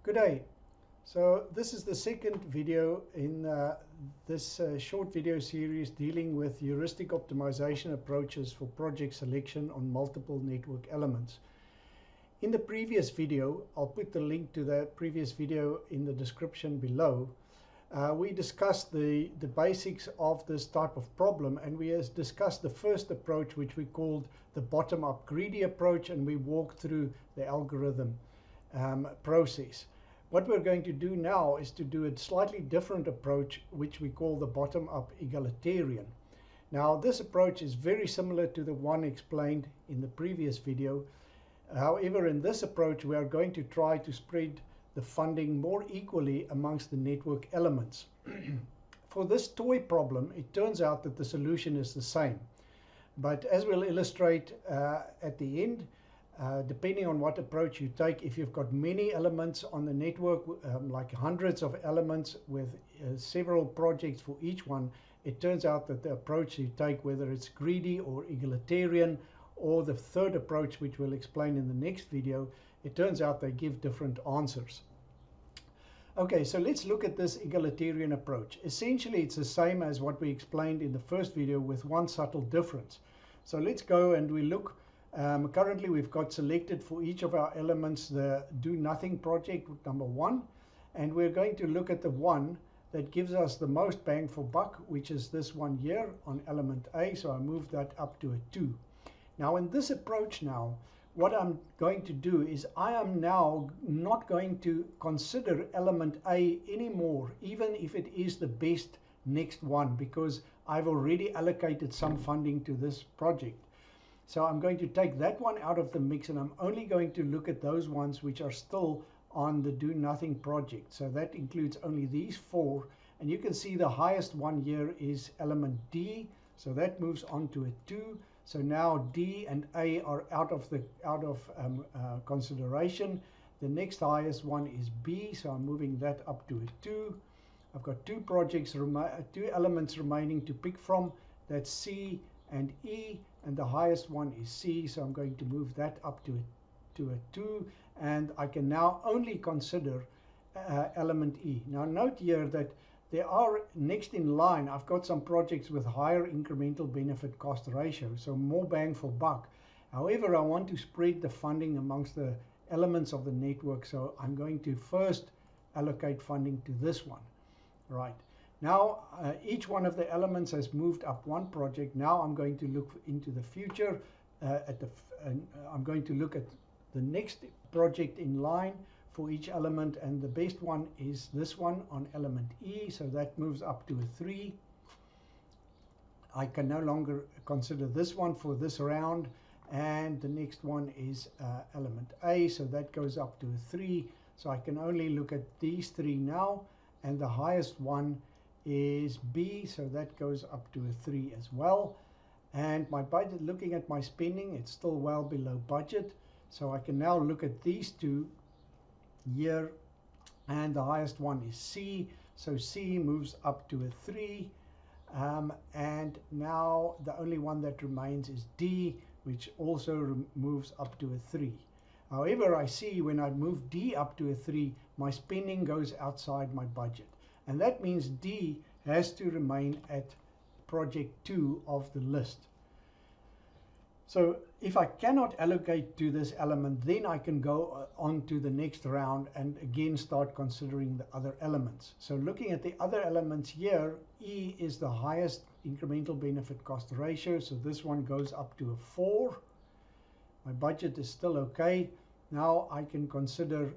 Good day. So this is the second video in this short video series dealing with heuristic optimization approaches for project selection on multiple network elements. In the previous video, I'll put the link to the previous video in the description below. We discussed the basics of this type of problem, and we discussed the first approach, which we called the bottom-up greedy approach, and we walked through the algorithm process. What we're going to do now is to do a slightly different approach, which we call the bottom-up egalitarian. Now, this approach is very similar to the one explained in the previous video. However, in this approach, we are going to try to spread the funding more equally amongst the network elements. For this toy problem, it turns out that the solution is the same. But as we'll illustrate at the end, depending on what approach you take, if you've got many elements on the network, like hundreds of elements with several projects for each one, it turns out that the approach you take, whether it's greedy or egalitarian, or the third approach, which we'll explain in the next video, it turns out they give different answers. Okay, so let's look at this egalitarian approach. Essentially, it's the same as what we explained in the first video with one subtle difference. So let's go and we look. Currently, we've got selected for each of our elements the do nothing project, number 1, and we're going to look at the one that gives us the most bang for buck, which is this one here on element A. So I move that up to a 2. Now, in this approach now, what I'm going to do is I am now not going to consider element A anymore, even if it is the best next one, because I've already allocated some funding to this project. So I'm going to take that one out of the mix, and I'm only going to look at those ones which are still on the do nothing project. So that includes only these 4, and you can see the highest one here is element D, so that moves on to a 2. So now D and A are out of consideration. The next highest one is B, so I'm moving that up to a 2. I've got 2 elements remaining to pick from. That's C and E, and the highest one is C, so I'm going to move that up to a 2, and I can now only consider element E. Now note here that there are next in line, I've got some projects with higher incremental benefit cost ratio, so more bang for buck. However, I want to spread the funding amongst the elements of the network, so I'm going to first allocate funding to this one. Right. Now, each one of the elements has moved up one project. Now I'm going to look into the future. I'm going to look at the next project in line for each element, and the best one is this one on element E, so that moves up to a 3. I can no longer consider this one for this round, and the next one is element A, so that goes up to a 3. So I can only look at these 3 now, and the highest one is B, so that goes up to a 3 as well. And my budget, looking at my spending, it's still well below budget, so I can now look at these 2 here, and the highest one is C, so C moves up to a 3, and now the only one that remains is D, which also moves up to a 3. However, I see when I move D up to a 3, my spending goes outside my budget, and that means D has to remain at project 2 of the list. So if I cannot allocate to this element, then I can go on to the next round and again start considering the other elements. So looking at the other elements here, E is the highest incremental benefit cost ratio, so this one goes up to a 4. My budget is still okay. Now I can consider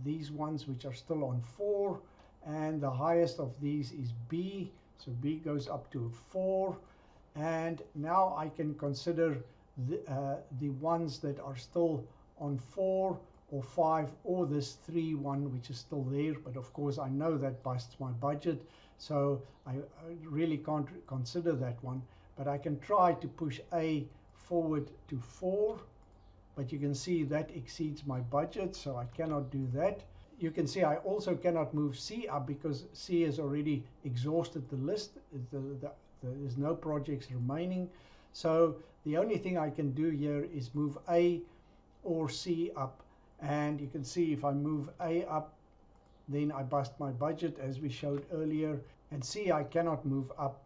these ones which are still on 4, and the highest of these is B, so B goes up to a 4. And now I can consider the ones that are still on 4 or 5, or this 3 one which is still there, but of course I know that busts my budget, so I really can't consider that one. But I can try to push A forward to 4, but you can see that exceeds my budget, so I cannot do that. You can see I also cannot move C up because C has already exhausted the list. There's no projects remaining, so the only thing I can do here is move A or C up And you can see if I move A up, then I bust my budget as we showed earlier, and C I cannot move up.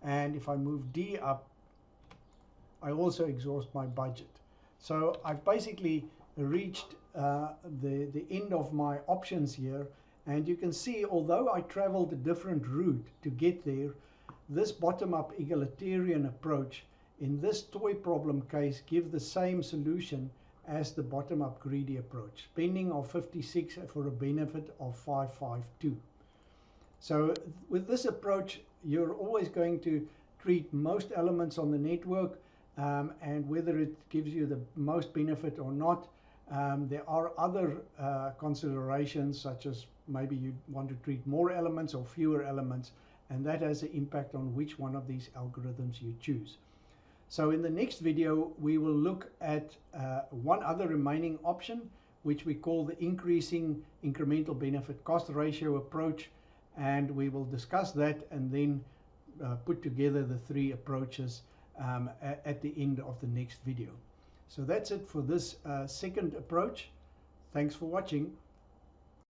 And if I move D up, I also exhaust my budget. So I've basically reached the end of my options here, and you can see although I traveled a different route to get there, this bottom-up egalitarian approach in this toy problem case gives the same solution as the bottom-up greedy approach, spending of 56 for a benefit of 552. So with this approach, you're always going to treat most elements on the network, and whether it gives you the most benefit or not. There are other considerations, such as maybe you want to treat more elements or fewer elements, and that has an impact on which one of these algorithms you choose. So in the next video, we will look at one other remaining option, which we call the increasing incremental benefit cost ratio approach, and we will discuss that and then put together the three approaches at the end of the next video. So that's it for this second approach. Thanks for watching.